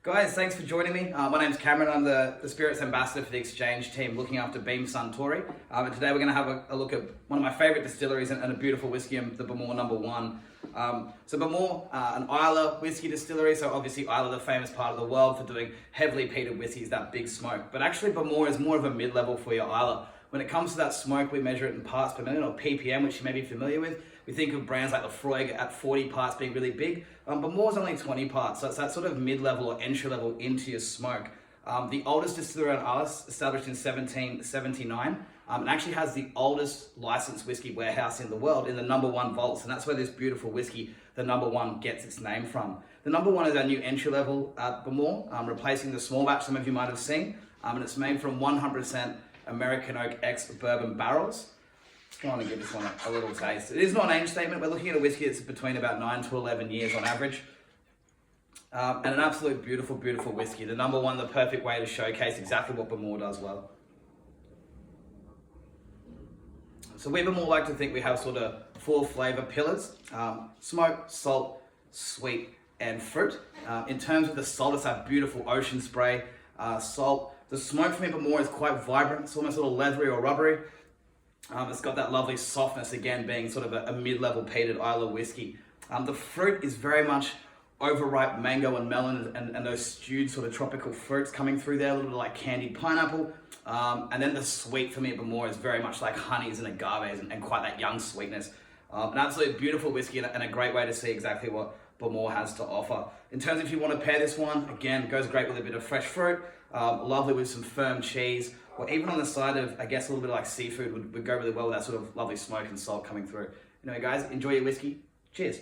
Guys, thanks for joining me. My name's Cameron. I'm the Spirits Ambassador for the Exchange team looking after Beam Suntory. And today we're going to have a look at one of my favourite distilleries and a beautiful whiskey, the Bowmore No.1. So Bowmore, an Islay whiskey distillery. So obviously Islay, the famous part of the world for doing heavily peated whiskies, that big smoke. But actually Bowmore is more of a mid-level for your Islay. When it comes to that smoke, we measure it in parts per million, or ppm, which you may be familiar with. We think of brands like Lefroy at 40 parts being really big, but Bowmore's only 20 parts, so it's that sort of mid-level or entry-level into your smoke. The oldest distillery on Islay, established in 1779, and actually has the oldest licensed whiskey warehouse in the world in the No.1 vaults, and that's where this beautiful whiskey, the No.1, gets its name from. The No.1 is our new entry-level at Bowmore, replacing the small batch some of you might have seen, and it's made from 100% American oak ex-bourbon barrels. I want to give this one a little taste. It is not an age statement. We're looking at a whiskey that's between about 9 to 11 years on average. And an absolute beautiful, beautiful whiskey. The No.1, the perfect way to showcase exactly what Bowmore does well. So we Bowmore like to think we have sort of 4 flavor pillars: smoke, salt, sweet, and fruit. In terms of the salt, it's that beautiful ocean spray salt. The smoke from Bowmore is quite vibrant. It's almost a little leathery or rubbery. It's got that lovely softness, again, being sort of a mid-level peated Islay whiskey. The fruit is very much overripe mango and melon and those stewed sort of tropical fruits coming through there, a little bit like candied pineapple. And then the sweet for me at Bowmore is very much like honeys and agaves and quite that young sweetness. An absolute beautiful whiskey and a great way to see exactly what Bowmore has to offer. In terms of if you want to pair this one, again, goes great with a bit of fresh fruit, lovely with some firm cheese, or even on the side of, I guess, a little bit like seafood would go really well with that sort of lovely smoke and salt coming through. Anyway, guys, enjoy your whiskey. Cheers.